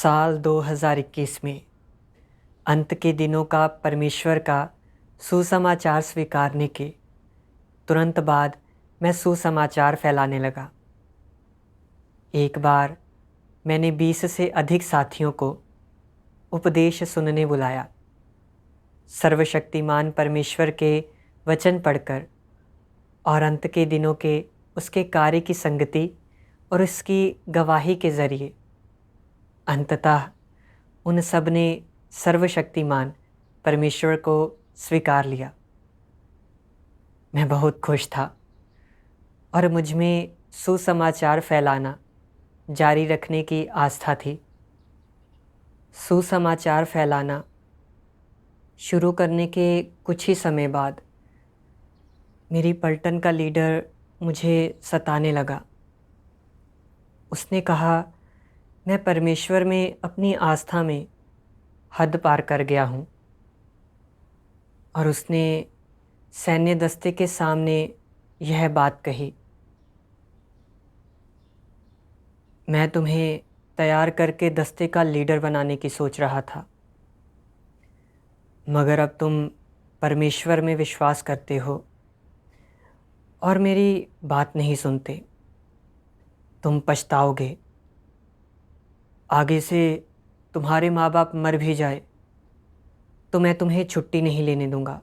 साल 2021 में अंत के दिनों का परमेश्वर का सुसमाचार स्वीकारने के तुरंत बाद मैं सुसमाचार फैलाने लगा। एक बार मैंने 20 से अधिक साथियों को उपदेश सुनने बुलाया। सर्वशक्तिमान परमेश्वर के वचन पढ़कर और अंत के दिनों के उसके कार्य की संगति और उसकी गवाही के ज़रिए अंततः उन सब ने सर्वशक्तिमान परमेश्वर को स्वीकार लिया। मैं बहुत खुश था और मुझ में सुसमाचार फैलाना जारी रखने की आस्था थी। सुसमाचार फैलाना शुरू करने के कुछ ही समय बाद मेरी पलटन का लीडर मुझे सताने लगा। उसने कहा, मैं परमेश्वर में अपनी आस्था में हद पार कर गया हूँ। और उसने सैन्य दस्ते के सामने यह बात कही, मैं तुम्हें तैयार करके दस्ते का लीडर बनाने की सोच रहा था, मगर अब तुम परमेश्वर में विश्वास करते हो और मेरी बात नहीं सुनते। तुम पछताओगे। आगे से तुम्हारे माँ बाप मर भी जाए तो मैं तुम्हें छुट्टी नहीं लेने दूंगा।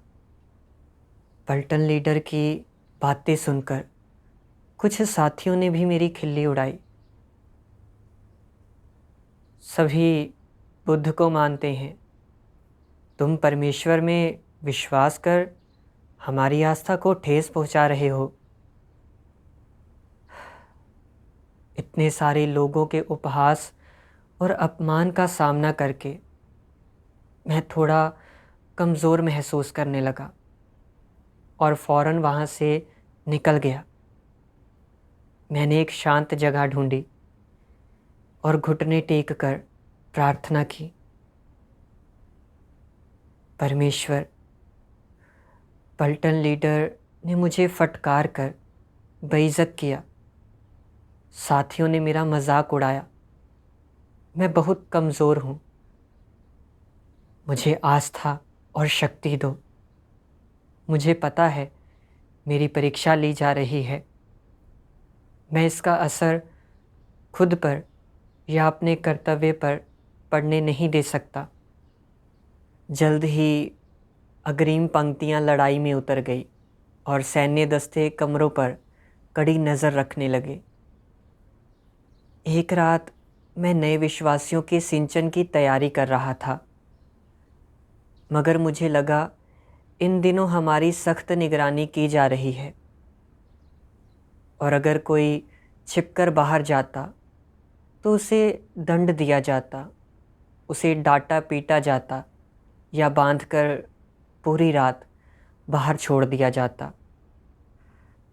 पलटन लीडर की बातें सुनकर कुछ साथियों ने भी मेरी खिल्ली उड़ाई। सभी बुद्ध को मानते हैं, तुम परमेश्वर में विश्वास कर हमारी आस्था को ठेस पहुंचा रहे हो। इतने सारे लोगों के उपहास और अपमान का सामना करके मैं थोड़ा कमज़ोर महसूस करने लगा और फ़ौरन वहाँ से निकल गया। मैंने एक शांत जगह ढूंढी और घुटने टेक कर प्रार्थना की, परमेश्वर, पलटन लीडर ने मुझे फटकार कर बेइज्जत किया। साथियों ने मेरा मजाक उड़ाया। मैं बहुत कमज़ोर हूँ। मुझे आस्था और शक्ति दो। मुझे पता है मेरी परीक्षा ली जा रही है। मैं इसका असर खुद पर या अपने कर्तव्य पर पड़ने नहीं दे सकता। जल्द ही अग्रिम पंक्तियां लड़ाई में उतर गई और सैन्य दस्ते कमरों पर कड़ी नज़र रखने लगे। एक रात मैं नए विश्वासियों के सिंचन की तैयारी कर रहा था, मगर मुझे लगा इन दिनों हमारी सख्त निगरानी की जा रही है और अगर कोई छिपकर बाहर जाता तो उसे दंड दिया जाता, उसे डांटा पीटा जाता या बांधकर पूरी रात बाहर छोड़ दिया जाता।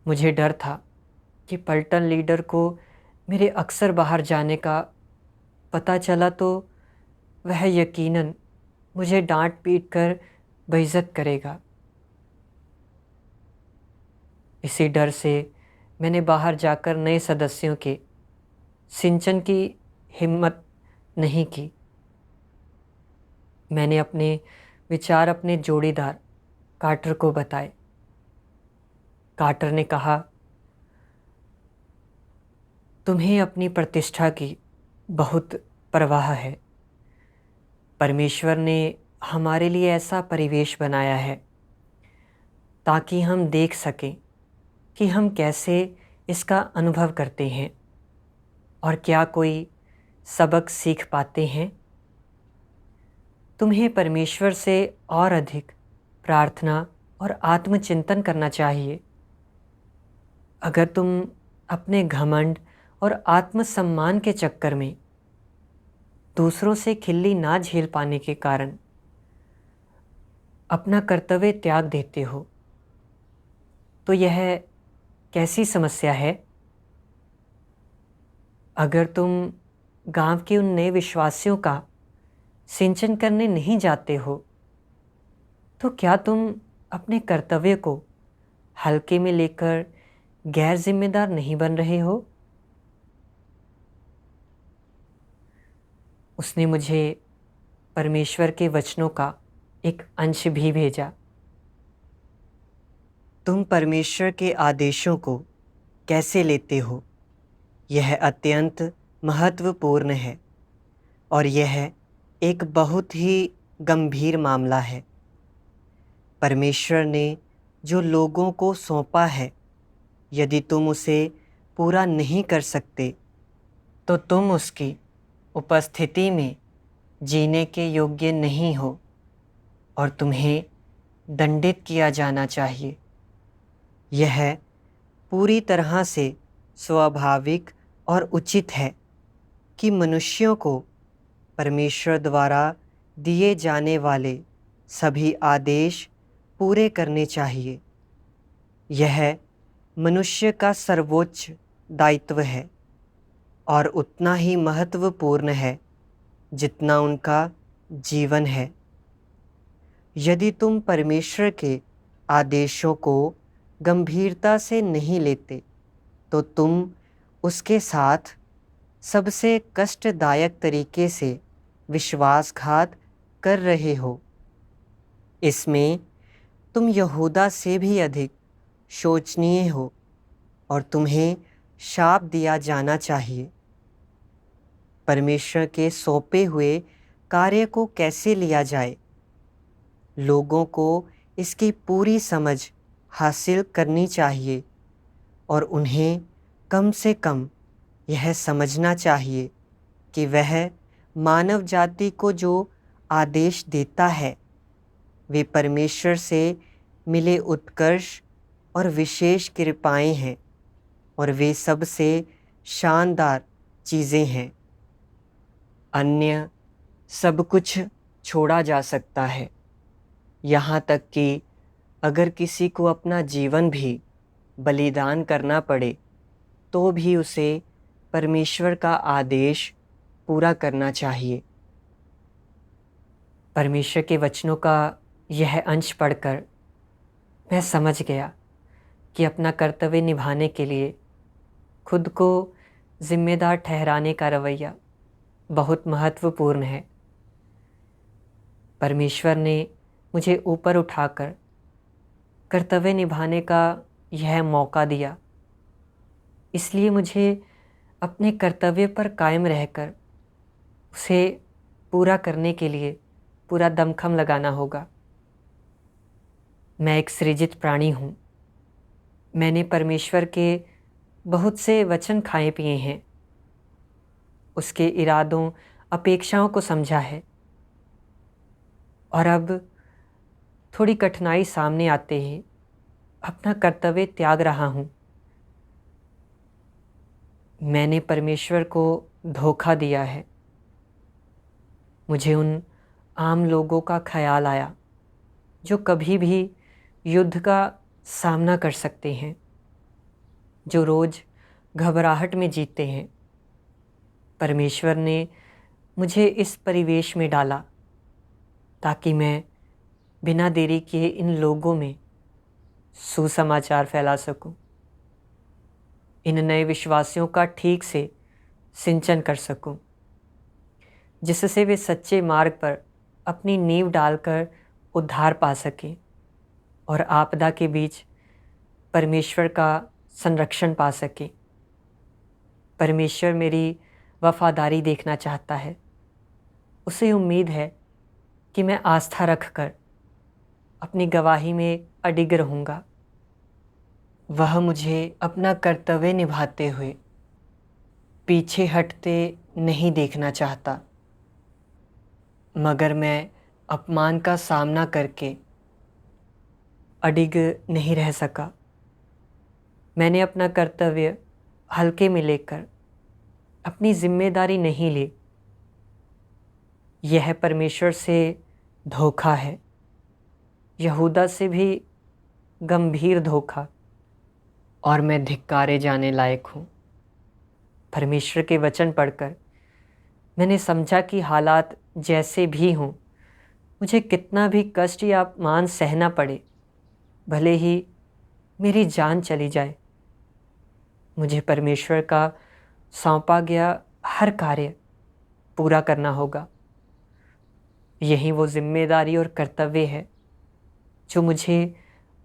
मुझे डर था कि पलटन लीडर को मेरे अक्सर बाहर जाने का पता चला तो वह यकीनन मुझे डांट पीट कर बेइज्जत करेगा। इसी डर से मैंने बाहर जाकर नए सदस्यों के सिंचन की हिम्मत नहीं की। मैंने अपने विचार अपने जोड़ीदार कार्टर को बताए। कार्टर ने कहा, तुम्हें अपनी प्रतिष्ठा की बहुत परवाह है। परमेश्वर ने हमारे लिए ऐसा परिवेश बनाया है ताकि हम देख सकें कि हम कैसे इसका अनुभव करते हैं और क्या कोई सबक सीख पाते हैं। तुम्हें परमेश्वर से और अधिक प्रार्थना और आत्मचिंतन करना चाहिए। अगर तुम अपने घमंड और आत्मसम्मान के चक्कर में दूसरों से खिल्ली ना झेल पाने के कारण अपना कर्तव्य त्याग देते हो तो यह कैसी समस्या है। अगर तुम गांव के उन नए विश्वासियों का सिंचन करने नहीं जाते हो तो क्या तुम अपने कर्तव्य को हल्के में लेकर गैर जिम्मेदार नहीं बन रहे हो। उसने मुझे परमेश्वर के वचनों का एक अंश भी भेजा। तुम परमेश्वर के आदेशों को कैसे लेते हो, यह अत्यंत महत्वपूर्ण है और यह एक बहुत ही गंभीर मामला है। परमेश्वर ने जो लोगों को सौंपा है, यदि तुम उसे पूरा नहीं कर सकते तो तुम उसकी उपस्थिति में जीने के योग्य नहीं हो और तुम्हें दंडित किया जाना चाहिए। यह पूरी तरह से स्वाभाविक और उचित है कि मनुष्यों को परमेश्वर द्वारा दिए जाने वाले सभी आदेश पूरे करने चाहिए। यह मनुष्य का सर्वोच्च दायित्व है और उतना ही महत्वपूर्ण है जितना उनका जीवन है। यदि तुम परमेश्वर के आदेशों को गंभीरता से नहीं लेते तो तुम उसके साथ सबसे कष्टदायक तरीके से विश्वासघात कर रहे हो। इसमें तुम यहूदा से भी अधिक शोचनीय हो और तुम्हें शाप दिया जाना चाहिए। परमेश्वर के सौंपे हुए कार्य को कैसे लिया जाए? लोगों को इसकी पूरी समझ हासिल करनी चाहिए और उन्हें कम से कम यह समझना चाहिए कि वह मानव जाति को जो आदेश देता है वे परमेश्वर से मिले उत्कर्ष और विशेष कृपाएं हैं और वे सबसे शानदार चीज़ें हैं। अन्य सब कुछ छोड़ा जा सकता है, यहाँ तक कि अगर किसी को अपना जीवन भी बलिदान करना पड़े तो भी उसे परमेश्वर का आदेश पूरा करना चाहिए। परमेश्वर के वचनों का यह अंश पढ़कर मैं समझ गया कि अपना कर्तव्य निभाने के लिए खुद को जिम्मेदार ठहराने का रवैया बहुत महत्वपूर्ण है। परमेश्वर ने मुझे ऊपर उठाकर कर्तव्य निभाने का यह मौका दिया, इसलिए मुझे अपने कर्तव्य पर कायम रहकर उसे पूरा करने के लिए पूरा दमखम लगाना होगा। मैं एक सृजित प्राणी हूँ। मैंने परमेश्वर के बहुत से वचन खाए पिए हैं, उसके इरादों अपेक्षाओं को समझा है और अब थोड़ी कठिनाई सामने आते ही अपना कर्तव्य त्याग रहा हूँ। मैंने परमेश्वर को धोखा दिया है। मुझे उन आम लोगों का ख्याल आया जो कभी भी युद्ध का सामना कर सकते हैं, जो रोज़ घबराहट में जीते हैं। परमेश्वर ने मुझे इस परिवेश में डाला ताकि मैं बिना देरी किए इन लोगों में सुसमाचार फैला सकूं, इन नए विश्वासियों का ठीक से सिंचन कर सकूं, जिससे वे सच्चे मार्ग पर अपनी नींव डालकर उद्धार पा सकें और आपदा के बीच परमेश्वर का संरक्षण पा सकें। परमेश्वर मेरी वफादारी देखना चाहता है। उसे उम्मीद है कि मैं आस्था रखकर अपनी गवाही में अडिग रहूँगा। वह मुझे अपना कर्तव्य निभाते हुए पीछे हटते नहीं देखना चाहता, मगर मैं अपमान का सामना करके अडिग नहीं रह सका। मैंने अपना कर्तव्य हल्के में लेकर अपनी जिम्मेदारी नहीं ली। यह परमेश्वर से धोखा है, यहूदा से भी गंभीर धोखा, और मैं धिक्कारे जाने लायक हूँ। परमेश्वर के वचन पढ़कर मैंने समझा कि हालात जैसे भी हों, मुझे कितना भी कष्ट या अपमान सहना पड़े, भले ही मेरी जान चली जाए, मुझे परमेश्वर का सौंपा गया हर कार्य पूरा करना होगा। यही वो जिम्मेदारी और कर्तव्य है जो मुझे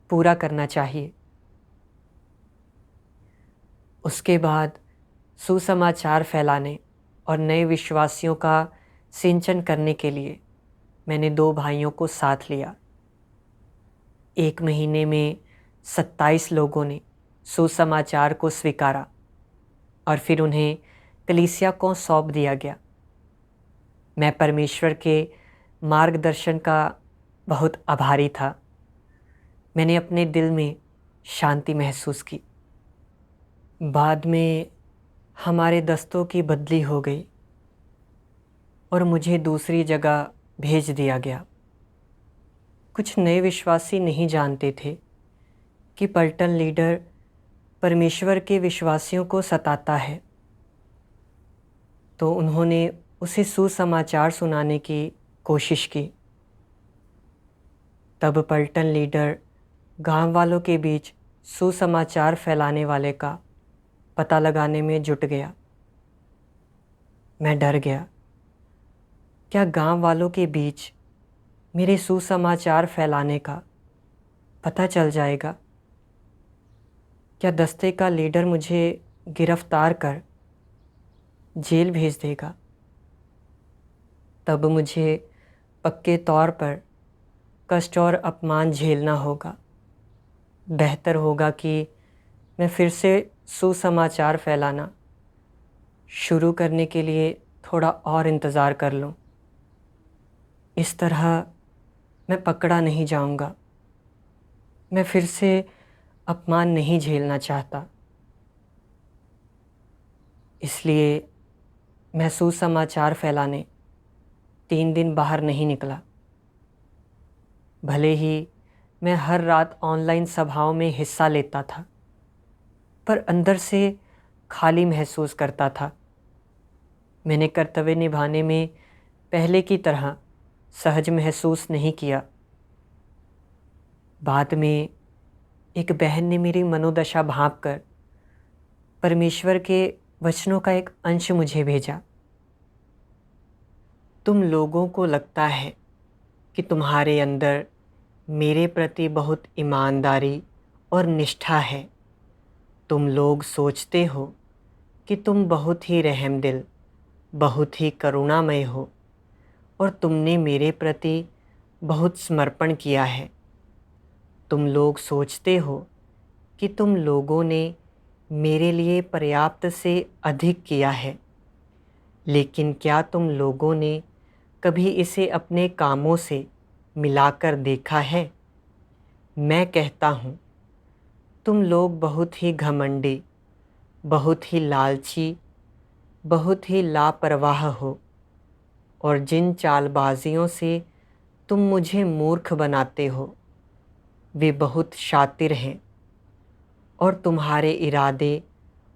पूरा करना चाहिए। उसके बाद सुसमाचार फैलाने और नए विश्वासियों का सिंचन करने के लिए मैंने 2 भाइयों को साथ लिया। 1 महीने में 27 लोगों ने सुसमाचार को स्वीकारा और फिर उन्हें कलीसिया को सौंप दिया गया। मैं परमेश्वर के मार्गदर्शन का बहुत आभारी था। मैंने अपने दिल में शांति महसूस की। बाद में हमारे दस्तों की बदली हो गई और मुझे दूसरी जगह भेज दिया गया। कुछ नए विश्वासी नहीं जानते थे कि पलटन लीडर परमेश्वर के विश्वासियों को सताता है, तो उन्होंने उसे सुसमाचार सुनाने की कोशिश की। तब पलटन लीडर गांव वालों के बीच सुसमाचार फैलाने वाले का पता लगाने में जुट गया। मैं डर गया, क्या गांव वालों के बीच मेरे सुसमाचार फैलाने का पता चल जाएगा? क्या दस्ते का लीडर मुझे गिरफ्तार कर जेल भेज देगा? तब मुझे पक्के तौर पर कष्ट और अपमान झेलना होगा। बेहतर होगा कि मैं फिर से सुसमाचार फैलाना शुरू करने के लिए थोड़ा और इंतज़ार कर लूं। इस तरह मैं पकड़ा नहीं जाऊंगा। मैं फिर से अपमान नहीं झेलना चाहता। इसलिए मैं सुसमाचार फैलाने 3 दिन बाहर नहीं निकला। भले ही मैं हर रात ऑनलाइन सभाओं में हिस्सा लेता था, पर अंदर से खाली महसूस करता था। मैंने कर्तव्य निभाने में पहले की तरह सहज महसूस नहीं किया। बाद में एक बहन ने मेरी मनोदशा भांपकर परमेश्वर के वचनों का एक अंश मुझे भेजा। तुम लोगों को लगता है कि तुम्हारे अंदर मेरे प्रति बहुत ईमानदारी और निष्ठा है। तुम लोग सोचते हो कि तुम बहुत ही रहमदिल, बहुत ही करुणामय हो और तुमने मेरे प्रति बहुत समर्पण किया है। तुम लोग सोचते हो कि तुम लोगों ने मेरे लिए पर्याप्त से अधिक किया है, लेकिन क्या तुम लोगों ने कभी इसे अपने कामों से मिलाकर देखा है? मैं कहता हूँ, तुम लोग बहुत ही घमंडी, बहुत ही लालची, बहुत ही लापरवाह हो और जिन चालबाजियों से तुम मुझे मूर्ख बनाते हो वे बहुत शातिर हैं और तुम्हारे इरादे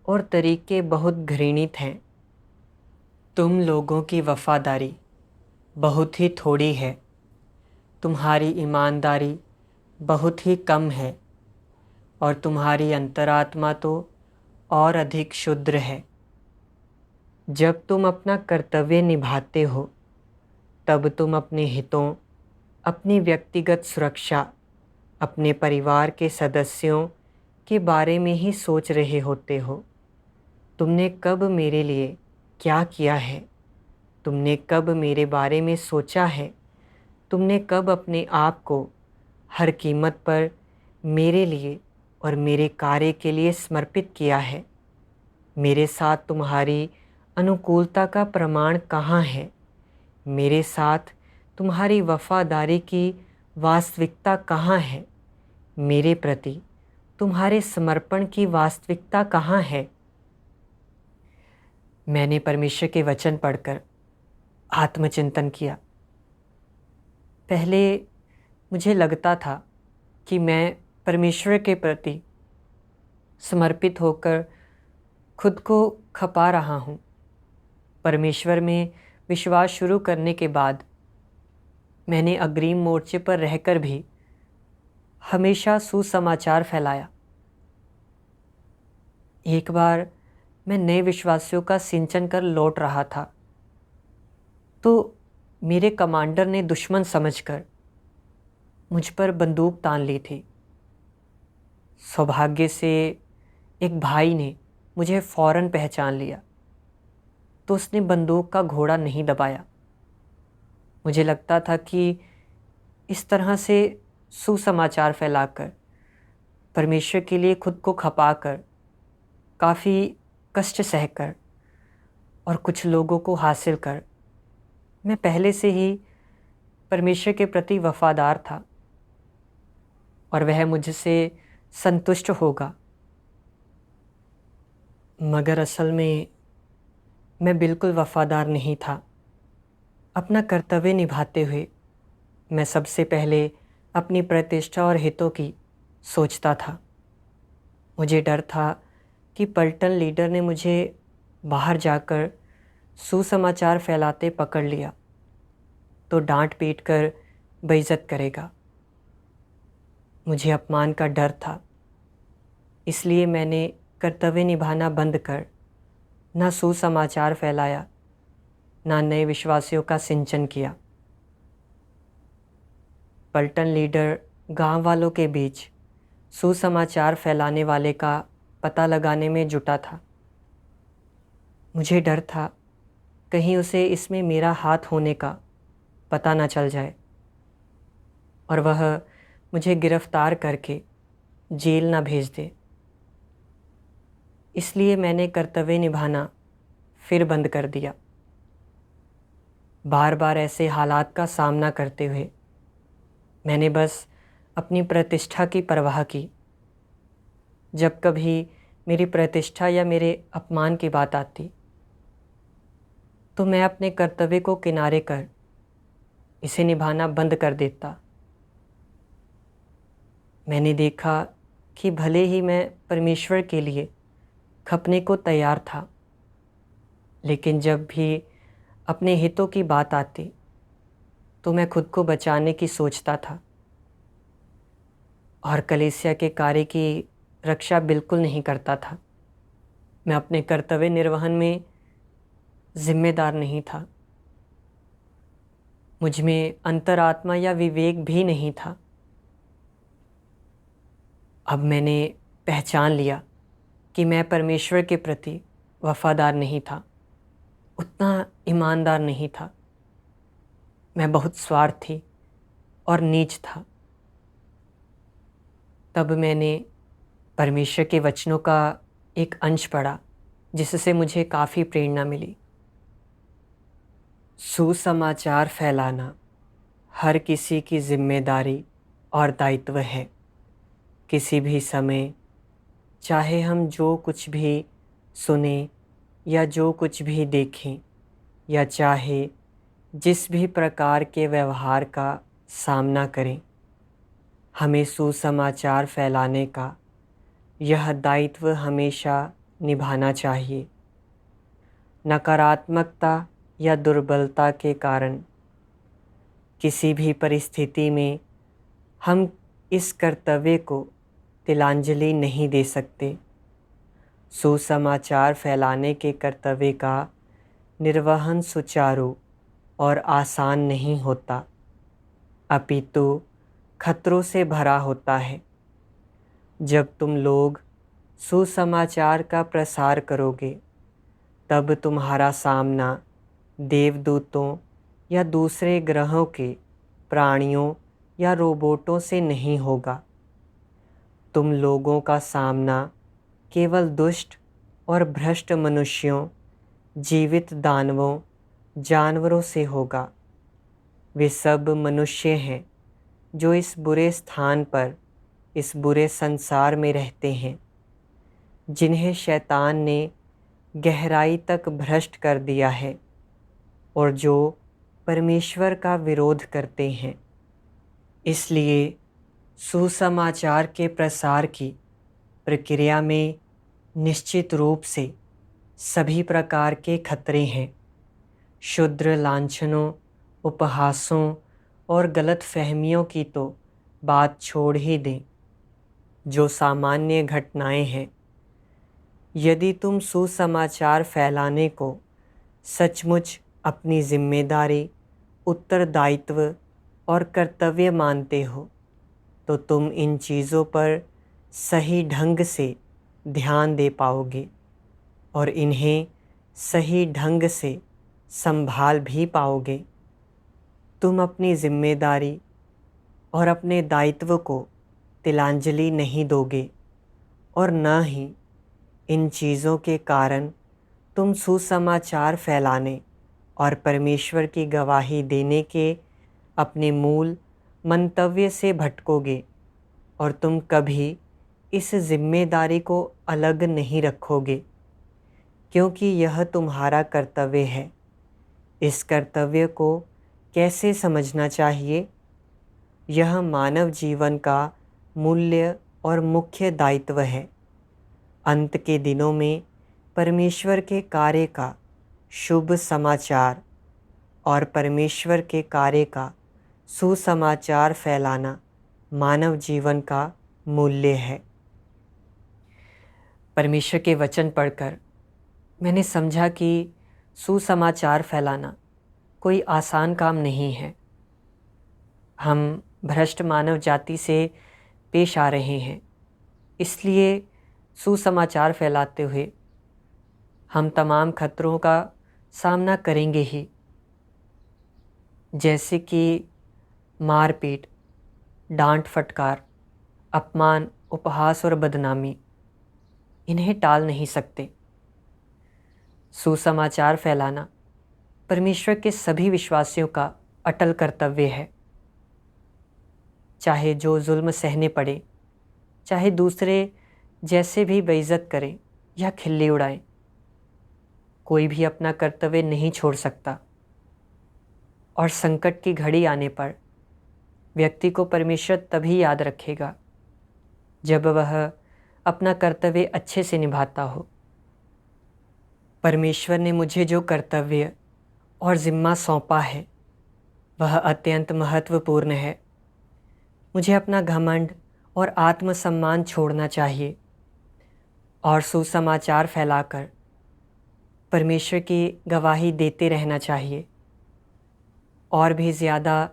और तरीके बहुत घृणित हैं। तुम लोगों की वफ़ादारी बहुत ही थोड़ी है, तुम्हारी ईमानदारी बहुत ही कम है और तुम्हारी अंतरात्मा तो और अधिक क्षुद्र है। जब तुम अपना कर्तव्य निभाते हो तब तुम अपने हितों, अपनी व्यक्तिगत सुरक्षा, अपने परिवार के सदस्यों के बारे में ही सोच रहे होते हो। तुमने कब मेरे लिए क्या किया है? तुमने कब मेरे बारे में सोचा है? तुमने कब अपने आप को हर कीमत पर मेरे लिए और मेरे कार्य के लिए समर्पित किया है? मेरे साथ तुम्हारी अनुकूलता का प्रमाण कहाँ है? मेरे साथ तुम्हारी वफ़ादारी की वास्तविकता कहाँ है? मेरे प्रति तुम्हारे समर्पण की वास्तविकता कहाँ है? मैंने परमेश्वर के वचन पढ़कर आत्मचिंतन किया। पहले मुझे लगता था कि मैं परमेश्वर के प्रति समर्पित होकर खुद को खपा रहा हूँ। परमेश्वर में विश्वास शुरू करने के बाद मैंने अग्रिम मोर्चे पर रहकर भी हमेशा सुसमाचार फैलाया। एक बार मैं नए विश्वासियों का सिंचन कर लौट रहा था। तो मेरे कमांडर ने दुश्मन समझकर मुझ पर बंदूक तान ली थी। सौभाग्य से एक भाई ने मुझे फ़ौरन पहचान लिया, तो उसने बंदूक का घोड़ा नहीं दबाया। मुझे लगता था कि इस तरह से सुसमाचार फैलाकर, परमेश्वर के लिए खुद को खपाकर, काफ़ी कष्ट सहकर और कुछ लोगों को हासिल कर, मैं पहले से ही परमेश्वर के प्रति वफ़ादार था और वह मुझसे संतुष्ट होगा। मगर असल में मैं बिल्कुल वफ़ादार नहीं था। अपना कर्तव्य निभाते हुए मैं सबसे पहले अपनी प्रतिष्ठा और हितों की सोचता था। मुझे डर था कि पलटन लीडर ने मुझे बाहर जाकर सुसमाचार फैलाते पकड़ लिया तो डांट पीट कर बेइज्जत करेगा। मुझे अपमान का डर था, इसलिए मैंने कर्तव्य निभाना बंद कर ना सुसमाचार फैलाया, ना नए विश्वासियों का सिंचन किया। पलटन लीडर गांव वालों के बीच सुसमाचार फैलाने वाले का पता लगाने में जुटा था। मुझे डर था कहीं उसे इसमें मेरा हाथ होने का पता ना चल जाए और वह मुझे गिरफ्तार करके जेल ना भेज दे। इसलिए मैंने कर्तव्य निभाना फिर बंद कर दिया। बार बार ऐसे हालात का सामना करते हुए मैंने बस अपनी प्रतिष्ठा की परवाह की। जब कभी मेरी प्रतिष्ठा या मेरे अपमान की बात आती तो मैं अपने कर्तव्य को किनारे कर इसे निभाना बंद कर देता। मैंने देखा कि भले ही मैं परमेश्वर के लिए खपने को तैयार था, लेकिन जब भी अपने हितों की बात आती तो मैं खुद को बचाने की सोचता था और कलीसिया के कार्य की रक्षा बिल्कुल नहीं करता था। मैं अपने कर्तव्य निर्वहन में जिम्मेदार नहीं था। मुझ में अंतरात्मा या विवेक भी नहीं था। अब मैंने पहचान लिया कि मैं परमेश्वर के प्रति वफादार नहीं था, उतना ईमानदार नहीं था। मैं बहुत स्वार्थी और नीच था। तब मैंने परमेश्वर के वचनों का एक अंश पढ़ा जिससे मुझे काफ़ी प्रेरणा मिली। सुसमाचार फैलाना हर किसी की जिम्मेदारी और दायित्व है। किसी भी समय, चाहे हम जो कुछ भी सुने या जो कुछ भी देखें या चाहे जिस भी प्रकार के व्यवहार का सामना करें, हमें सुसमाचार फैलाने का यह दायित्व हमेशा निभाना चाहिए। नकारात्मकता या दुर्बलता के कारण किसी भी परिस्थिति में हम इस कर्तव्य को तिलांजलि नहीं दे सकते। सुसमाचार फैलाने के कर्तव्य का निर्वहन सुचारू और आसान नहीं होता, अपितु खतरों से भरा होता है। जब तुम लोग सुसमाचार का प्रसार करोगे, तब तुम्हारा सामना देवदूतों या दूसरे ग्रहों के प्राणियों या रोबोटों से नहीं होगा। तुम लोगों का सामना केवल दुष्ट और भ्रष्ट मनुष्यों, जीवित दानवों, जानवरों से होगा। वे सब मनुष्य हैं जो इस बुरे स्थान पर, इस बुरे संसार में रहते हैं, जिन्हें शैतान ने गहराई तक भ्रष्ट कर दिया है और जो परमेश्वर का विरोध करते हैं। इसलिए सुसमाचार के प्रसार की प्रक्रिया में निश्चित रूप से सभी प्रकार के खतरे हैं। क्षुद्र लांछनों, उपहासों और गलतफहमियों की तो बात छोड़ ही दें, जो सामान्य घटनाएं हैं। यदि तुम सुसमाचार फैलाने को सचमुच अपनी जिम्मेदारी, उत्तरदायित्व और कर्तव्य मानते हो तो तुम इन चीज़ों पर सही ढंग से ध्यान दे पाओगे और इन्हें सही ढंग से संभाल भी पाओगे। तुम अपनी जिम्मेदारी और अपने दायित्व को तिलांजलि नहीं दोगे और न ही इन चीज़ों के कारण तुम सुसमाचार फैलाने और परमेश्वर की गवाही देने के अपने मूल मंतव्य से भटकोगे और तुम कभी इस जिम्मेदारी को अलग नहीं रखोगे, क्योंकि यह तुम्हारा कर्तव्य है। इस कर्तव्य को कैसे समझना चाहिए? यह मानव जीवन का मूल्य और मुख्य दायित्व है। अंत के दिनों में परमेश्वर के कार्य का शुभ समाचार और परमेश्वर के कार्य का सुसमाचार फैलाना मानव जीवन का मूल्य है। परमेश्वर के वचन पढ़कर मैंने समझा कि सुसमाचार फैलाना कोई आसान काम नहीं है। हम भ्रष्ट मानव जाति से पेश आ रहे हैं, इसलिए सुसमाचार फैलाते हुए हम तमाम खतरों का सामना करेंगे ही, जैसे कि मारपीट, डांट फटकार, अपमान, उपहास और बदनामी। इन्हें टाल नहीं सकते। सुसमाचार फैलाना परमेश्वर के सभी विश्वासियों का अटल कर्तव्य है। चाहे जो जुल्म सहने पड़े, चाहे दूसरे जैसे भी बेइज्जत करें या खिल्ली उड़ाएं, कोई भी अपना कर्तव्य नहीं छोड़ सकता। और संकट की घड़ी आने पर व्यक्ति को परमेश्वर तभी याद रखेगा जब वह अपना कर्तव्य अच्छे से निभाता हो। परमेश्वर ने मुझे जो कर्तव्य और जिम्मा सौंपा है वह अत्यंत महत्वपूर्ण है। मुझे अपना घमंड और आत्मसम्मान छोड़ना चाहिए और सुसमाचार फैलाकर परमेश्वर की गवाही देते रहना चाहिए। और भी ज़्यादा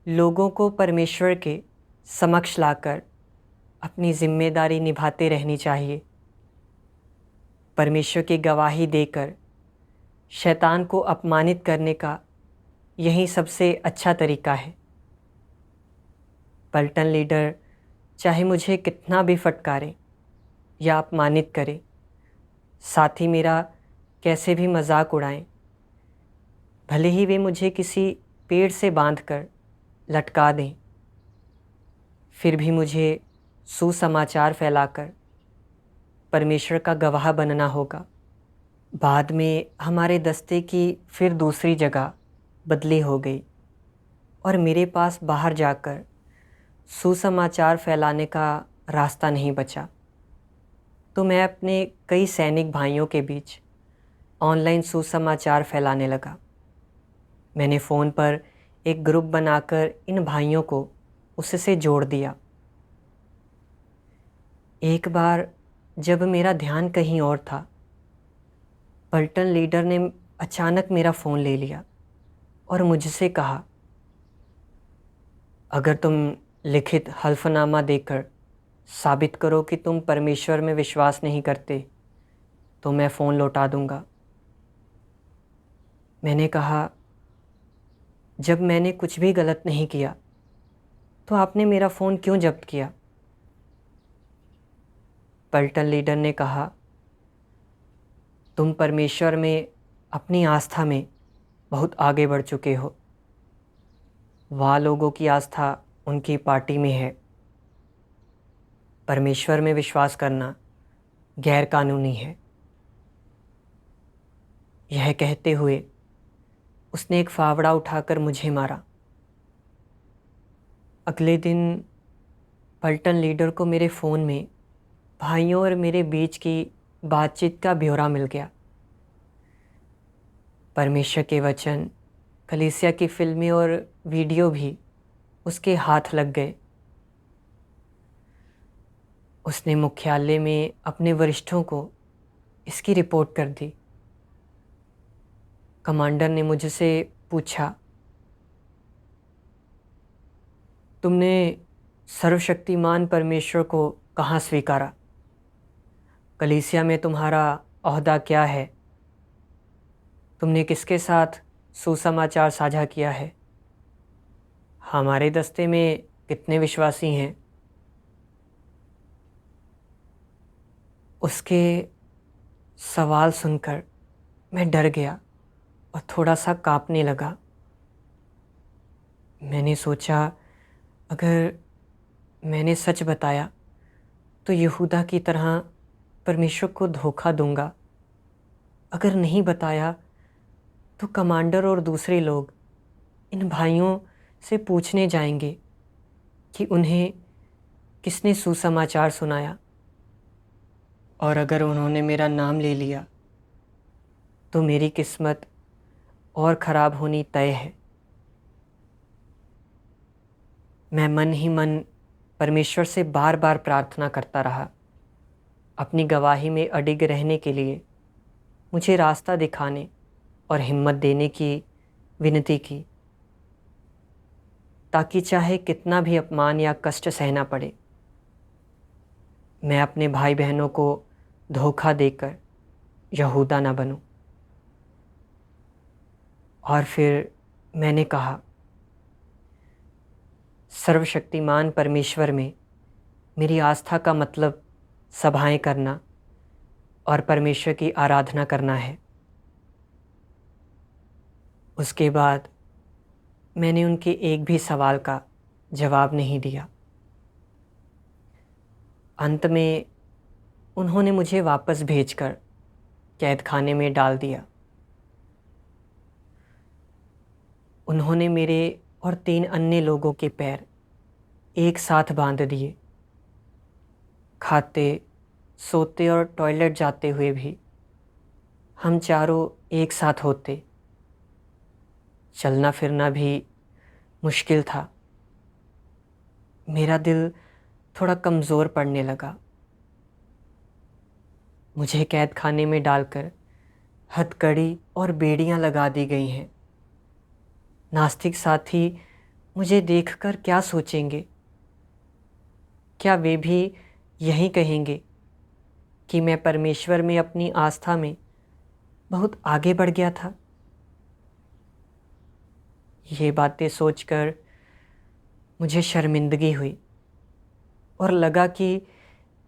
लोगों को परमेश्वर के समक्ष लाकर अपनी जिम्मेदारी निभाते रहनी चाहिए। परमेश्वर की गवाही देकर शैतान को अपमानित करने का यही सबसे अच्छा तरीका है। पलटन लीडर चाहे मुझे कितना भी फटकारे या अपमानित करे, साथ ही मेरा कैसे भी मजाक उड़ाएं, भले ही वे मुझे किसी पेड़ से बांधकर लटका दें, फिर भी मुझे सुसमाचार फैलाकर परमेश्वर का गवाह बनना होगा। बाद में हमारे दस्ते की फिर दूसरी जगह बदली हो गई और मेरे पास बाहर जाकर सुसमाचार फैलाने का रास्ता नहीं बचा। तो मैं अपने कई सैनिक भाइयों के बीच ऑनलाइन सुसमाचार फैलाने लगा। मैंने फ़ोन पर एक ग्रुप बनाकर इन भाइयों को उससे जोड़ दिया। एक बार जब मेरा ध्यान कहीं और था, पलटन लीडर ने अचानक मेरा फ़ोन ले लिया और मुझसे कहा, अगर तुम लिखित हल्फनामा देकर साबित करो कि तुम परमेश्वर में विश्वास नहीं करते तो मैं फ़ोन लौटा दूंगा। मैंने कहा, जब मैंने कुछ भी गलत नहीं किया तो आपने मेरा फ़ोन क्यों जब्त किया? पलटन लीडर ने कहा, तुम परमेश्वर में अपनी आस्था में बहुत आगे बढ़ चुके हो। वहाँ लोगों की आस्था उनकी पार्टी में है। परमेश्वर में विश्वास करना गैर कानूनी है। यह कहते हुए उसने एक फावड़ा उठाकर मुझे मारा। अगले दिन पलटन लीडर को मेरे फ़ोन में भाइयों और मेरे बीच की बातचीत का ब्यौरा मिल गया। परमेश्वर के वचन, कलीसिया की फिल्में और वीडियो भी उसके हाथ लग गए। उसने मुख्यालय में अपने वरिष्ठों को इसकी रिपोर्ट कर दी। कमांडर ने मुझसे पूछा, तुमने सर्वशक्तिमान परमेश्वर को कहाँ स्वीकारा? कलीसिया में तुम्हारा ओहदा क्या है? तुमने किसके साथ सुसमाचार साझा किया है? हमारे दस्ते में कितने विश्वासी हैं? उसके सवाल सुनकर मैं डर गया और थोड़ा सा कांपने लगा। मैंने सोचा, अगर मैंने सच बताया तो यहूदा की तरह परमेश्वर को धोखा दूंगा। अगर नहीं बताया तो कमांडर और दूसरे लोग इन भाइयों से पूछने जाएंगे कि उन्हें किसने सुसमाचार सुनाया। और अगर उन्होंने मेरा नाम ले लिया तो मेरी किस्मत और ख़राब होनी तय है। मैं मन ही मन परमेश्वर से बार बार प्रार्थना करता रहा, अपनी गवाही में अडिग रहने के लिए मुझे रास्ता दिखाने और हिम्मत देने की विनती की, ताकि चाहे कितना भी अपमान या कष्ट सहना पड़े, मैं अपने भाई बहनों को धोखा देकर यहूदा ना बनूं। और फिर मैंने कहा, सर्वशक्तिमान परमेश्वर में मेरी आस्था का मतलब सभाएं करना और परमेश्वर की आराधना करना है। उसके बाद मैंने उनके एक भी सवाल का जवाब नहीं दिया। अंत में उन्होंने मुझे वापस भेजकर कैद खाने में डाल दिया। उन्होंने मेरे और 3 अन्य लोगों के पैर एक साथ बांध दिए। खाते, सोते और टॉयलेट जाते हुए भी हम चारों एक साथ होते। चलना फिरना भी मुश्किल था। मेरा दिल थोड़ा कमज़ोर पड़ने लगा। मुझे कैद खाने में डालकर हथकड़ी और बेड़ियां लगा दी गई हैं। नास्तिक साथी मुझे देखकर क्या सोचेंगे? क्या वे भी यही कहेंगे कि मैं परमेश्वर में अपनी आस्था में बहुत आगे बढ़ गया था? ये बातें सोचकर मुझे शर्मिंदगी हुई और लगा कि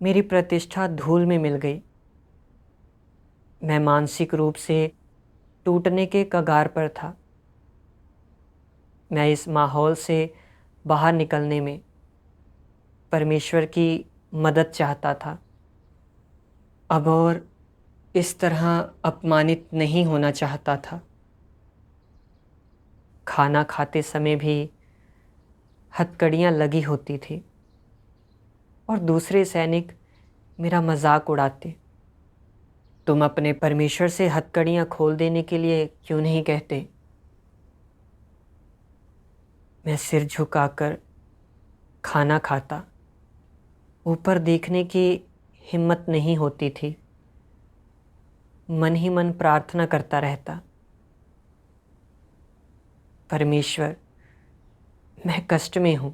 मेरी प्रतिष्ठा धूल में मिल गई। मैं मानसिक रूप से टूटने के कगार पर था। मैं इस माहौल से बाहर निकलने में परमेश्वर की मदद चाहता था। अब और इस तरह अपमानित नहीं होना चाहता था। खाना खाते समय भी हथकड़ियाँ लगी होती थी और दूसरे सैनिक मेरा मजाक उड़ाते। तुम अपने परमेश्वर से हथकड़ियाँ खोल देने के लिए क्यों नहीं कहते? मैं सिर झुकाकर खाना खाता। ऊपर देखने की हिम्मत नहीं होती थी। मन ही मन प्रार्थना करता रहता, परमेश्वर, मैं कष्ट में हूँ।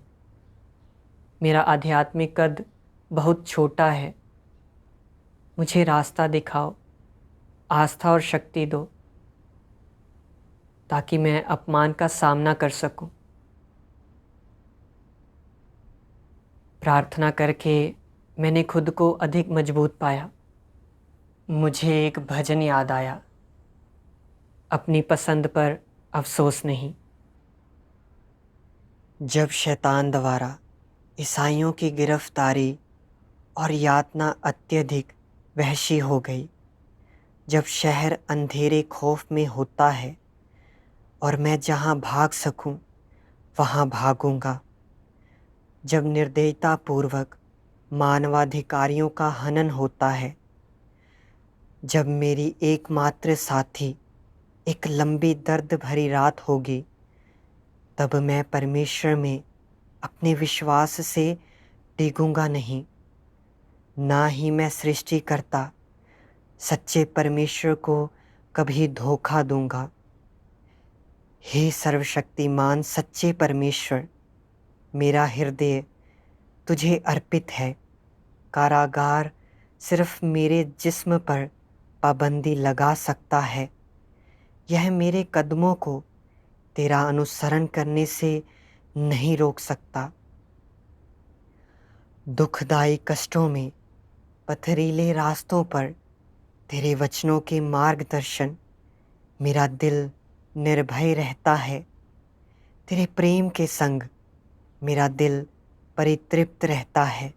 मेरा आध्यात्मिक कद बहुत छोटा है। मुझे रास्ता दिखाओ, आस्था और शक्ति दो, ताकि मैं अपमान का सामना कर सकूं। प्रार्थना करके मैंने खुद को अधिक मजबूत पाया। मुझे एक भजन याद आया, अपनी पसंद पर अफसोस नहीं। जब शैतान द्वारा ईसाइयों की गिरफ्तारी और यातना अत्यधिक वहशी हो गई, जब शहर अंधेरे खौफ में होता है और मैं जहाँ भाग सकूं वहाँ भागूंगा, जब निर्दयतापूर्वक मानवाधिकारियों का हनन होता है, जब मेरी एकमात्र साथी एक लंबी दर्द भरी रात होगी, तब मैं परमेश्वर में अपने विश्वास से डिगूंगा नहीं। ना ही मैं सृष्टिकर्ता सच्चे परमेश्वर को कभी धोखा दूंगा। हे सर्वशक्तिमान सच्चे परमेश्वर, मेरा हृदय तुझे अर्पित है। कारागार सिर्फ मेरे जिस्म पर पाबंदी लगा सकता है, यह मेरे कदमों को तेरा अनुसरण करने से नहीं रोक सकता। दुखदाई कष्टों में, पथरीले रास्तों पर तेरे वचनों के मार्गदर्शन मेरा दिल निर्भय रहता है। तेरे प्रेम के संग मेरा दिल परितृप्त रहता है।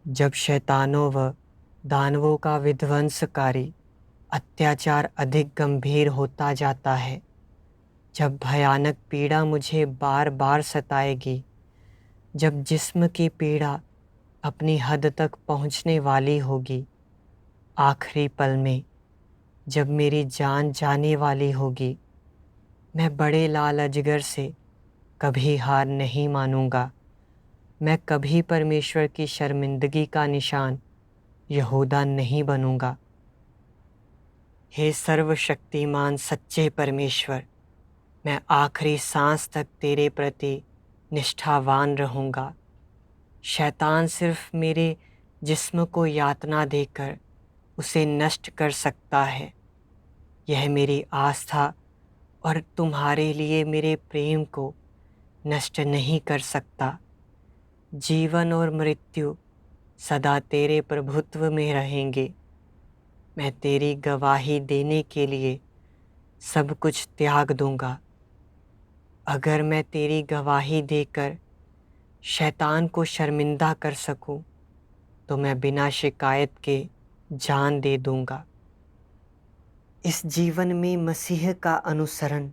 जब शैतानों व दानवों का विध्वंसकारी अत्याचार अधिक गंभीर होता जाता है, जब भयानक पीड़ा मुझे बार बार सताएगी, जब जिस्म की पीड़ा अपनी हद तक पहुंचने वाली होगी, आखिरी पल में जब मेरी जान जाने वाली होगी, मैं बड़े लाल अजगर से कभी हार नहीं मानूंगा। मैं कभी परमेश्वर की शर्मिंदगी का निशान यहूदा नहीं बनूंगा। हे सर्वशक्तिमान सच्चे परमेश्वर, मैं आखिरी सांस तक तेरे प्रति निष्ठावान रहूंगा। शैतान सिर्फ मेरे जिस्म को यातना देकर उसे नष्ट कर सकता है। यह मेरी आस्था और तुम्हारे लिए मेरे प्रेम को नष्ट नहीं कर सकता। जीवन और मृत्यु सदा तेरे प्रभुत्व में रहेंगे। मैं तेरी गवाही देने के लिए सब कुछ त्याग दूंगा। अगर मैं तेरी गवाही देकर शैतान को शर्मिंदा कर सकूं, तो मैं बिना शिकायत के जान दे दूंगा। इस जीवन में मसीह का अनुसरण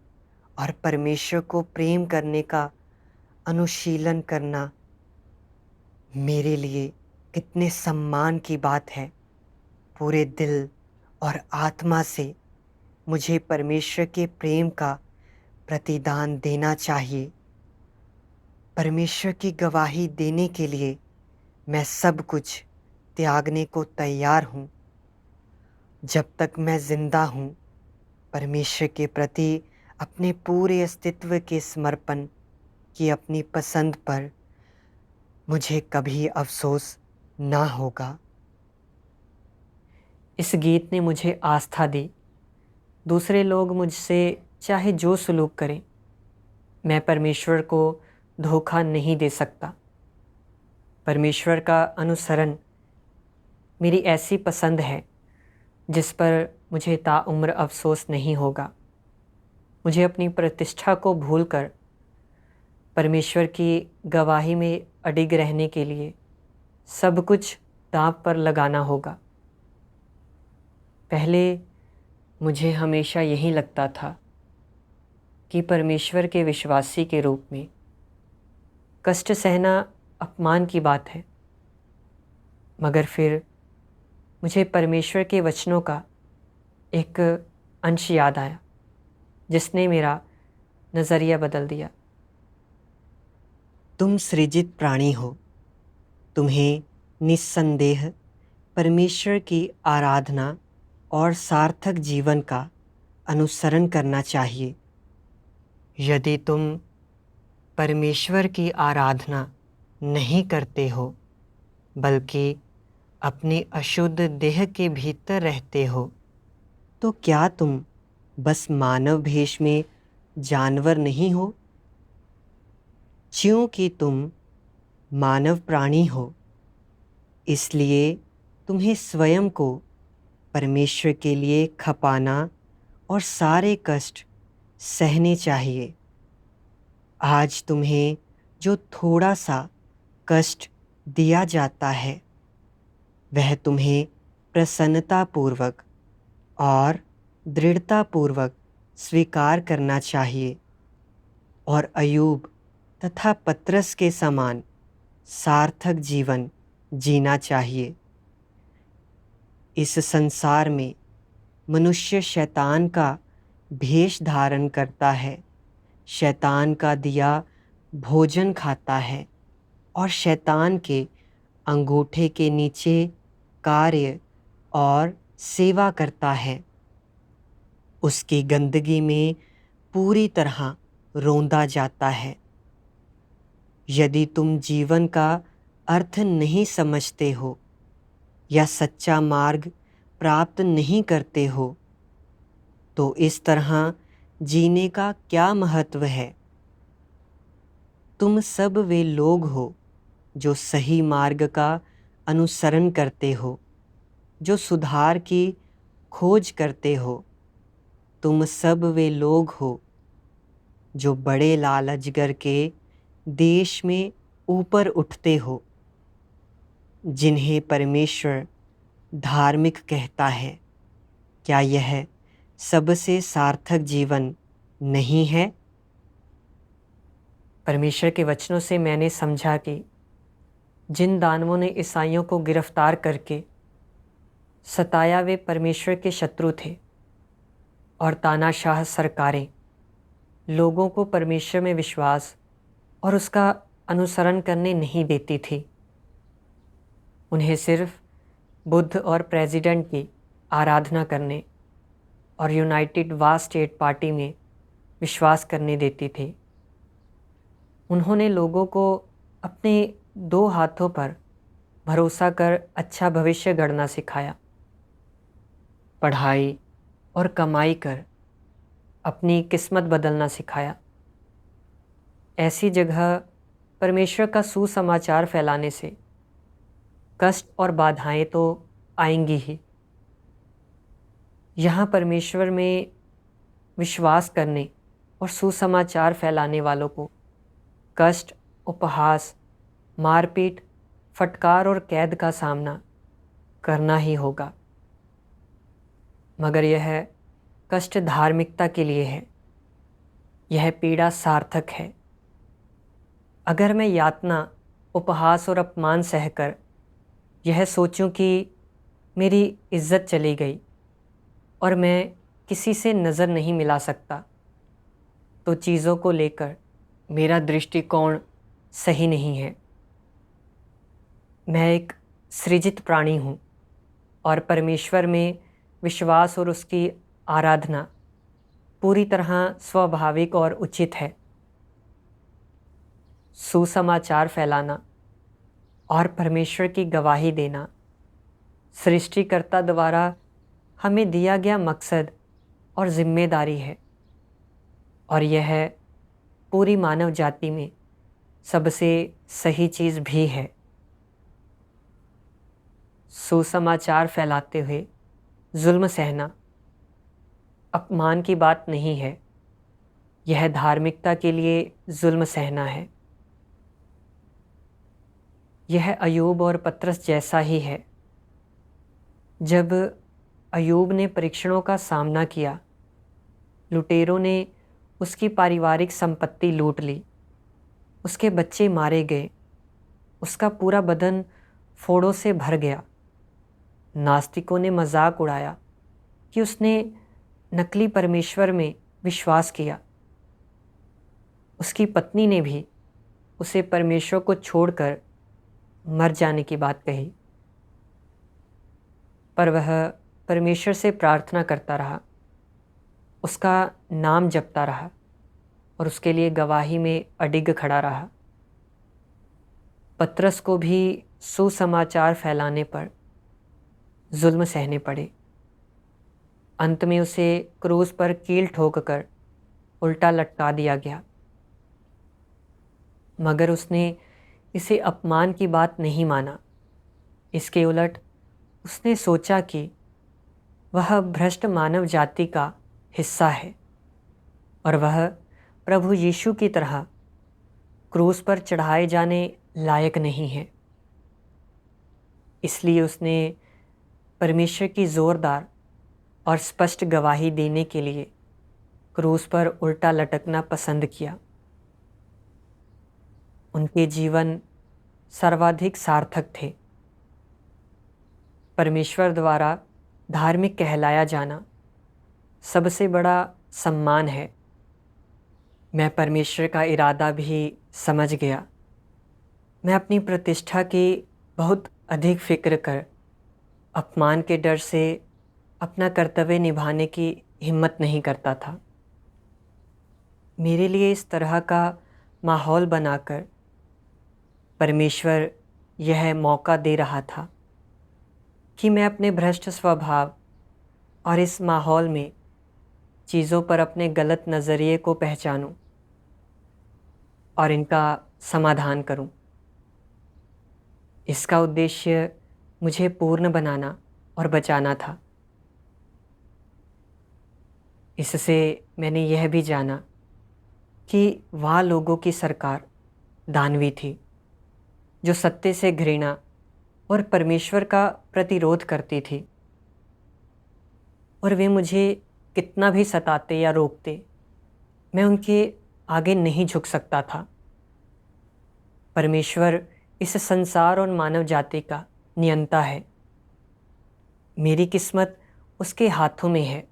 और परमेश्वर को प्रेम करने का अनुशीलन करना मेरे लिए कितने सम्मान की बात है। पूरे दिल और आत्मा से मुझे परमेश्वर के प्रेम का प्रतिदान देना चाहिए। परमेश्वर की गवाही देने के लिए मैं सब कुछ त्यागने को तैयार हूँ। जब तक मैं जिंदा हूँ, परमेश्वर के प्रति अपने पूरे अस्तित्व के समर्पण की अपनी पसंद पर मुझे कभी अफसोस ना होगा। इस गीत ने मुझे आस्था दी। दूसरे लोग मुझसे चाहे जो सलूक करें, मैं परमेश्वर को धोखा नहीं दे सकता। परमेश्वर का अनुसरण मेरी ऐसी पसंद है जिस पर मुझे ताउम्र अफसोस नहीं होगा। मुझे अपनी प्रतिष्ठा को भूलकर परमेश्वर की गवाही में अडिग रहने के लिए सब कुछ दांव पर लगाना होगा। पहले मुझे हमेशा यही लगता था कि परमेश्वर के विश्वासी के रूप में कष्ट सहना अपमान की बात है, मगर फिर मुझे परमेश्वर के वचनों का एक अंश याद आया जिसने मेरा नज़रिया बदल दिया। तुम सृजित प्राणी हो, तुम्हें निस्संदेह परमेश्वर की आराधना और सार्थक जीवन का अनुसरण करना चाहिए। यदि तुम परमेश्वर की आराधना नहीं करते हो, बल्कि अपनी अशुद्ध देह के भीतर रहते हो, तो क्या तुम बस मानव भेष में जानवर नहीं हो? क्योंकि तुम मानव प्राणी हो, इसलिए तुम्हें स्वयं को परमेश्वर के लिए खपाना और सारे कष्ट सहने चाहिए। आज तुम्हें जो थोड़ा सा कष्ट दिया जाता है, वह तुम्हें प्रसन्नतापूर्वक और दृढ़तापूर्वक स्वीकार करना चाहिए और अय्यूब तथा पतरस के समान सार्थक जीवन जीना चाहिए। इस संसार में मनुष्य शैतान का भेष धारण करता है, शैतान का दिया भोजन खाता है और शैतान के अंगूठे के नीचे कार्य और सेवा करता है। उसकी गंदगी में पूरी तरह रौंदा जाता है। यदि तुम जीवन का अर्थ नहीं समझते हो या सच्चा मार्ग प्राप्त नहीं करते हो, तो इस तरह जीने का क्या महत्व है? तुम सब वे लोग हो जो सही मार्ग का अनुसरण करते हो, जो सुधार की खोज करते हो। तुम सब वे लोग हो जो बड़े लाल अजगर के देश में ऊपर उठते हो, जिन्हें परमेश्वर धार्मिक कहता है। क्या यह सबसे सार्थक जीवन नहीं है? परमेश्वर के वचनों से मैंने समझा कि जिन दानवों ने ईसाइयों को गिरफ्तार करके सताया, वे परमेश्वर के शत्रु थे और तानाशाह सरकारें लोगों को परमेश्वर में विश्वास और उसका अनुसरण करने नहीं देती थी। उन्हें सिर्फ बुद्ध और प्रेसिडेंट की आराधना करने और यूनाइटेड वा स्टेट पार्टी में विश्वास करने देती थी। उन्होंने लोगों को अपने 2 हाथों पर भरोसा कर अच्छा भविष्य गढ़ना सिखाया। पढ़ाई और कमाई कर अपनी किस्मत बदलना सिखाया। ऐसी जगह परमेश्वर का सुसमाचार फैलाने से कष्ट और बाधाएं तो आएंगी ही। यहाँ परमेश्वर में विश्वास करने और सुसमाचार फैलाने वालों को कष्ट, उपहास, मारपीट, फटकार और कैद का सामना करना ही होगा। मगर यह कष्ट धार्मिकता के लिए है। यह पीड़ा सार्थक है। अगर मैं यातना, उपहास और अपमान सहकर यह सोचूं कि मेरी इज्जत चली गई और मैं किसी से नज़र नहीं मिला सकता, तो चीज़ों को लेकर मेरा दृष्टिकोण सही नहीं है। मैं एक सृजित प्राणी हूँ और परमेश्वर में विश्वास और उसकी आराधना पूरी तरह स्वाभाविक और उचित है। सुसमाचार फैलाना और परमेश्वर की गवाही देना सृष्टिकर्ता द्वारा हमें दिया गया मकसद और जिम्मेदारी है, और यह पूरी मानव जाति में सबसे सही चीज़ भी है। सुसमाचार फैलाते हुए जुल्म सहना अपमान की बात नहीं है। यह धार्मिकता के लिए जुल्म सहना है। यह अयूब और पतरस जैसा ही है। जब अयूब ने परीक्षणों का सामना किया, लुटेरों ने उसकी पारिवारिक संपत्ति लूट ली, उसके बच्चे मारे गए, उसका पूरा बदन फोड़ों से भर गया। नास्तिकों ने मजाक उड़ाया कि उसने नकली परमेश्वर में विश्वास किया। उसकी पत्नी ने भी उसे परमेश्वर को छोड़कर मर जाने की बात कही, पर वह परमेश्वर से प्रार्थना करता रहा, उसका नाम जपता रहा और उसके लिए गवाही में अडिग खड़ा रहा। पतरस को भी सुसमाचार फैलाने पर जुल्म सहने पड़े। अंत में उसे क्रूस पर कील ठोककर उल्टा लटका दिया गया। मगर उसने इसे अपमान की बात नहीं माना। इसके उलट उसने सोचा कि वह भ्रष्ट मानव जाति का हिस्सा है और वह प्रभु यीशु की तरह क्रूस पर चढ़ाए जाने लायक नहीं है। इसलिए उसने परमेश्वर की ज़ोरदार और स्पष्ट गवाही देने के लिए क्रूस पर उल्टा लटकना पसंद किया। उनके जीवन सर्वाधिक सार्थक थे। परमेश्वर द्वारा धार्मिक कहलाया जाना सबसे बड़ा सम्मान है। मैं परमेश्वर का इरादा भी समझ गया। मैं अपनी प्रतिष्ठा की बहुत अधिक फिक्र कर अपमान के डर से अपना कर्तव्य निभाने की हिम्मत नहीं करता था। मेरे लिए इस तरह का माहौल बनाकर परमेश्वर यह मौका दे रहा था कि मैं अपने भ्रष्ट स्वभाव और इस माहौल में चीज़ों पर अपने गलत नज़रिए को पहचानूं और इनका समाधान करूं। इसका उद्देश्य मुझे पूर्ण बनाना और बचाना था। इससे मैंने यह भी जाना कि वह लोगों की सरकार दानवी थी जो सत्य से घृणा और परमेश्वर का प्रतिरोध करती थी, और वे मुझे कितना भी सताते या रोकते, मैं उनके आगे नहीं झुक सकता था। परमेश्वर इस संसार और मानव जाति का नियंता है। मेरी किस्मत उसके हाथों में है।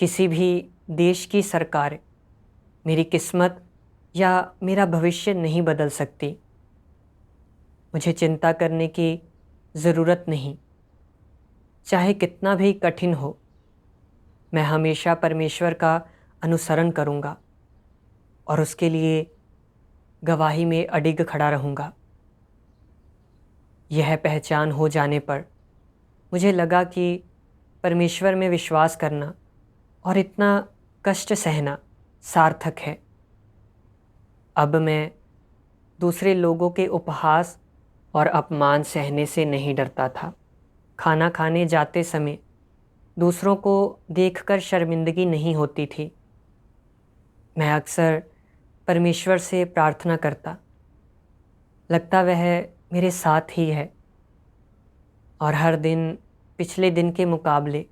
किसी भी देश की सरकार मेरी किस्मत या मेरा भविष्य नहीं बदल सकती। मुझे चिंता करने की ज़रूरत नहीं। चाहे कितना भी कठिन हो, मैं हमेशा परमेश्वर का अनुसरण करूँगा और उसके लिए गवाही में अडिग खड़ा रहूँगा। यह पहचान हो जाने पर मुझे लगा कि परमेश्वर में विश्वास करना और इतना कष्ट सहना सार्थक है। अब मैं दूसरे लोगों के उपहास और अपमान सहने से नहीं डरता था। खाना खाने जाते समय दूसरों को देखकर शर्मिंदगी नहीं होती थी। मैं अक्सर परमेश्वर से प्रार्थना करता, लगता वह मेरे साथ ही है, और हर दिन पिछले दिन के मुकाबले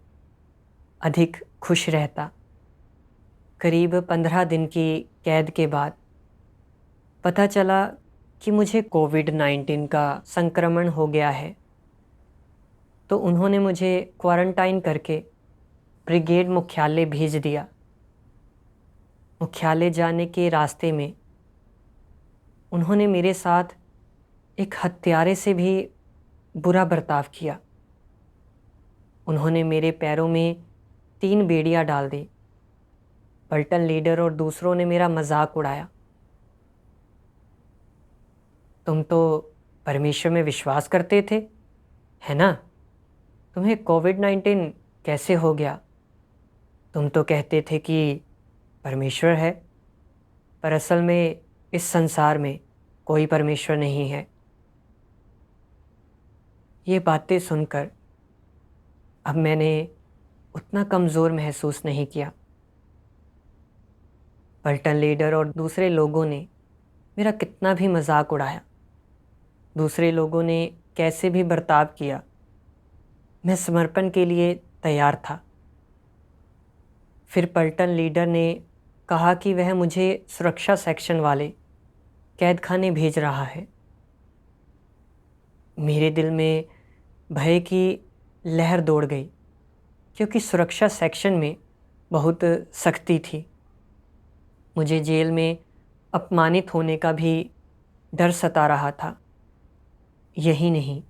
अधिक खुश रहता। करीब 15 दिन की कैद के बाद पता चला कि मुझे कोविड-19 का संक्रमण हो गया है। तो उन्होंने मुझे क्वारंटाइन करके ब्रिगेड मुख्यालय भेज दिया। मुख्यालय जाने के रास्ते में उन्होंने मेरे साथ एक हत्यारे से भी बुरा बर्ताव किया। उन्होंने मेरे पैरों में 3 बेड़ियां डाल दी। पलटन लीडर और दूसरों ने मेरा मजाक उड़ाया। तुम तो परमेश्वर में विश्वास करते थे, है ना? तुम्हें कोविड-19 कैसे हो गया? तुम तो कहते थे कि परमेश्वर है, पर असल में इस संसार में कोई परमेश्वर नहीं है। ये बातें सुनकर अब मैंने उतना कमज़ोर महसूस नहीं किया। पलटन लीडर और दूसरे लोगों ने मेरा कितना भी मजाक उड़ाया, दूसरे लोगों ने कैसे भी बर्ताव किया, मैं समर्पण के लिए तैयार था। फिर पलटन लीडर ने कहा कि वह मुझे सुरक्षा सेक्शन वाले कैद खाने भेज रहा है। मेरे दिल में भय की लहर दौड़ गई, क्योंकि सुरक्षा सेक्शन में बहुत सख्ती थी। मुझे जेल में अपमानित होने का भी डर सता रहा था। यही नहीं,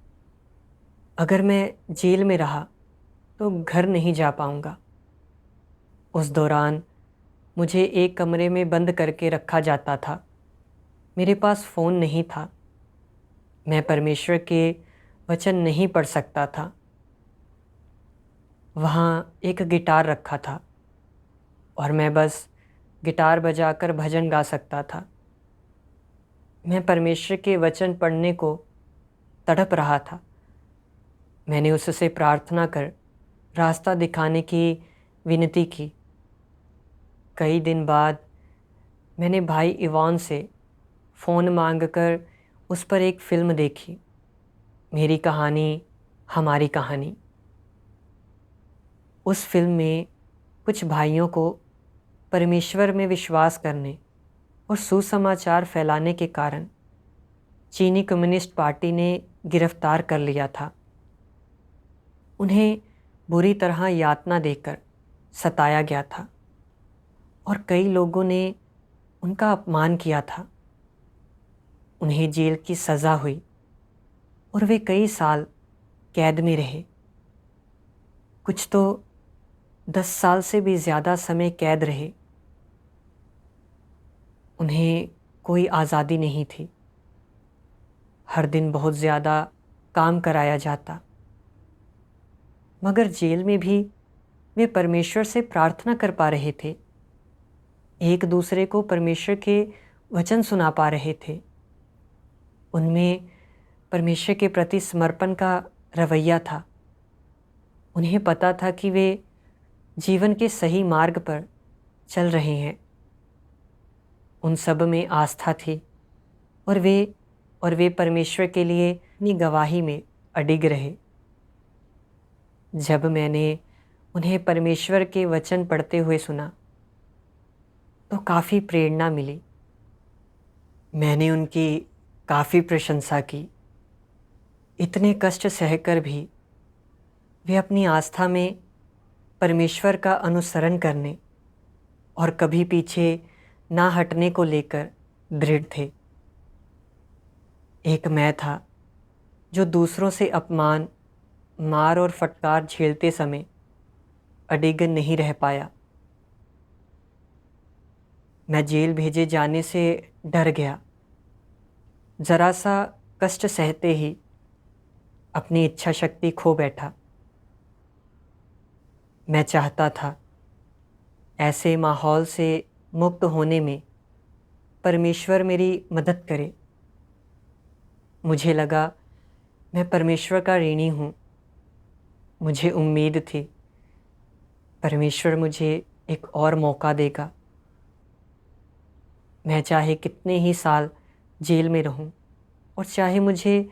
अगर मैं जेल में रहा तो घर नहीं जा पाऊंगा। उस दौरान मुझे एक कमरे में बंद करके रखा जाता था। मेरे पास फ़ोन नहीं था। मैं परमेश्वर के वचन नहीं पढ़ सकता था। वहाँ एक गिटार रखा था और मैं बस गिटार बजाकर भजन गा सकता था। मैं परमेश्वर के वचन पढ़ने को तड़प रहा था। मैंने उससे प्रार्थना कर रास्ता दिखाने की विनती की। कई दिन बाद मैंने भाई इवान से फ़ोन मांगकर उस पर एक फ़िल्म देखी, मेरी कहानी हमारी कहानी। उस फिल्म में कुछ भाइयों को परमेश्वर में विश्वास करने और सुसमाचार फैलाने के कारण चीनी कम्युनिस्ट पार्टी ने गिरफ्तार कर लिया था। उन्हें बुरी तरह यातना देकर सताया गया था और कई लोगों ने उनका अपमान किया था। उन्हें जेल की सज़ा हुई और वे कई साल कैद में रहे। कुछ तो 10 साल से भी ज़्यादा समय कैद रहे। उन्हें कोई आज़ादी नहीं थी। हर दिन बहुत ज़्यादा काम कराया जाता, मगर जेल में भी वे परमेश्वर से प्रार्थना कर पा रहे थे, एक दूसरे को परमेश्वर के वचन सुना पा रहे थे। उनमें परमेश्वर के प्रति समर्पण का रवैया था। उन्हें पता था कि वे जीवन के सही मार्ग पर चल रहे हैं। उन सब में आस्था थी और वे परमेश्वर के लिए अपनी गवाही में अडिग रहे। जब मैंने उन्हें परमेश्वर के वचन पढ़ते हुए सुना तो काफ़ी प्रेरणा मिली। मैंने उनकी काफ़ी प्रशंसा की। इतने कष्ट सहकर भी वे अपनी आस्था में परमेश्वर का अनुसरण करने और कभी पीछे ना हटने को लेकर दृढ़ थे। एक मैं था जो दूसरों से अपमान, मार और फटकार झेलते समय अडिग नहीं रह पाया। मैं जेल भेजे जाने से डर गया। जरा सा कष्ट सहते ही अपनी इच्छा शक्ति खो बैठा। मैं चाहता था ऐसे माहौल से मुक्त होने में परमेश्वर मेरी मदद करे। मुझे लगा मैं परमेश्वर का ऋणी हूँ। मुझे उम्मीद थी परमेश्वर मुझे एक और मौका देगा। मैं चाहे कितने ही साल जेल में रहूं और चाहे मुझे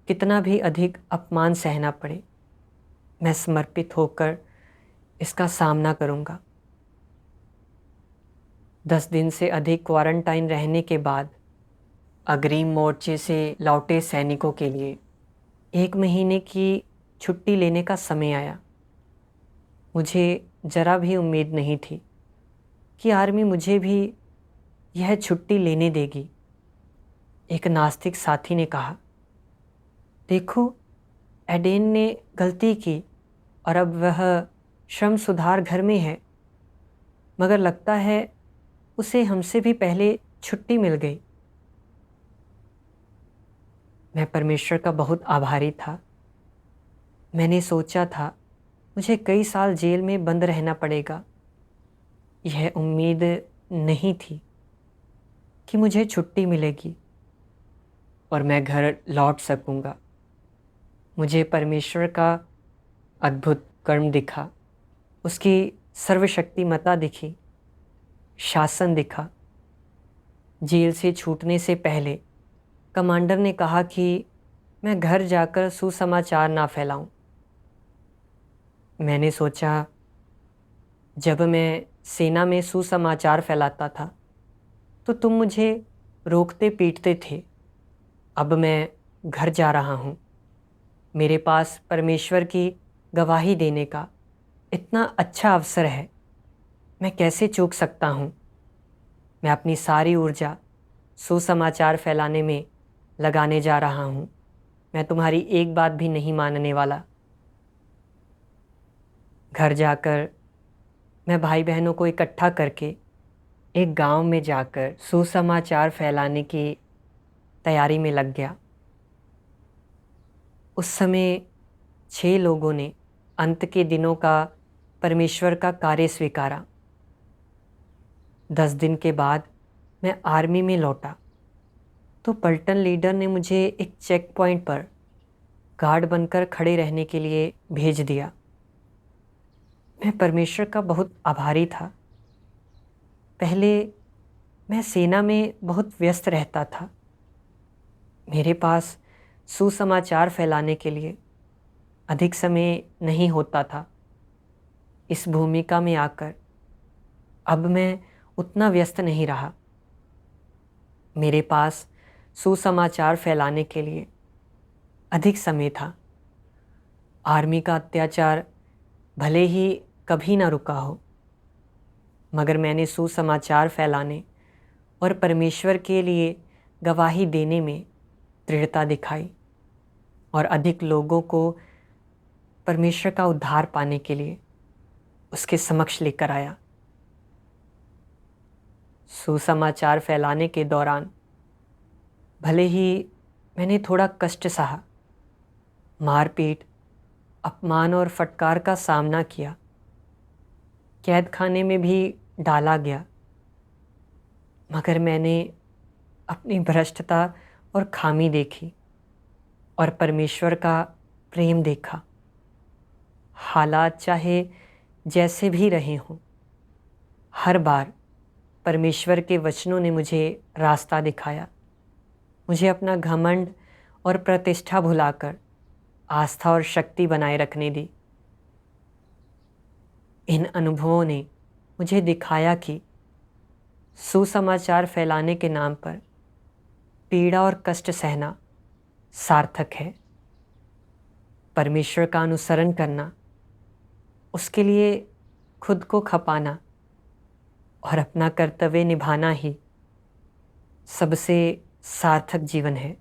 कितना भी अधिक अपमान सहना पड़े, मैं समर्पित होकर इसका सामना करूंगा। 10 दिन से अधिक क्वारंटाइन रहने के बाद अग्रिम मोर्चे से लौटे सैनिकों के लिए 1 महीने की छुट्टी लेने का समय आया। मुझे जरा भी उम्मीद नहीं थी कि आर्मी मुझे भी यह छुट्टी लेने देगी। एक नास्तिक साथी ने कहा, देखो, एडेन ने गलती की और अब वह श्रम सुधार घर में है, मगर लगता है उसे हमसे भी पहले छुट्टी मिल गई। मैं परमेश्वर का बहुत आभारी था। मैंने सोचा था मुझे कई साल जेल में बंद रहना पड़ेगा। यह उम्मीद नहीं थी कि मुझे छुट्टी मिलेगी और मैं घर लौट सकूंगा। मुझे परमेश्वर का अद्भुत कर्म दिखा, उसकी सर्वशक्तिमत्ता दिखी, शासन दिखा। जेल से छूटने से पहले कमांडर ने कहा कि मैं घर जाकर सुसमाचार ना फैलाऊं। मैंने सोचा, जब मैं सेना में सुसमाचार फैलाता था तो तुम मुझे रोकते पीटते थे। अब मैं घर जा रहा हूँ। मेरे पास परमेश्वर की गवाही देने का इतना अच्छा अवसर है, मैं कैसे चूक सकता हूँ। मैं अपनी सारी ऊर्जा सुसमाचार फैलाने में लगाने जा रहा हूँ। मैं तुम्हारी एक बात भी नहीं मानने वाला। घर जाकर मैं भाई बहनों को इकट्ठा करके एक गांव में जाकर सुसमाचार फैलाने की तैयारी में लग गया। उस समय 6 लोगों ने अंत के दिनों का परमेश्वर का कार्य स्वीकारा। 10 दिन के बाद मैं आर्मी में लौटा तो पलटन लीडर ने मुझे एक चेक पॉइंट पर गार्ड बनकर खड़े रहने के लिए भेज दिया। मैं परमेश्वर का बहुत आभारी था। पहले मैं सेना में बहुत व्यस्त रहता था। मेरे पास सुसमाचार फैलाने के लिए अधिक समय नहीं होता था। इस भूमिका में आकर अब मैं उतना व्यस्त नहीं रहा। मेरे पास सुसमाचार फैलाने के लिए अधिक समय था। आर्मी का अत्याचार भले ही कभी ना रुका हो, मगर मैंने सुसमाचार फैलाने और परमेश्वर के लिए गवाही देने में दृढ़ता दिखाई और अधिक लोगों को परमेश्वर का उद्धार पाने के लिए उसके समक्ष लेकर आया। सुसमाचार फैलाने के दौरान भले ही मैंने थोड़ा कष्ट सहा, मारपीट, अपमान और फटकार का सामना किया, कैद खाने में भी डाला गया, मगर मैंने अपनी भ्रष्टता और खामी देखी और परमेश्वर का प्रेम देखा। हालात चाहे जैसे भी रहे हों, हर बार परमेश्वर के वचनों ने मुझे रास्ता दिखाया, मुझे अपना घमंड और प्रतिष्ठा भुलाकर आस्था और शक्ति बनाए रखने दी। इन अनुभवों ने मुझे दिखाया कि सुसमाचार फैलाने के नाम पर पीड़ा और कष्ट सहना सार्थक है। परमेश्वर का अनुसरण करना, उसके लिए खुद को खपाना और अपना कर्तव्य निभाना ही सबसे सार्थक जीवन है।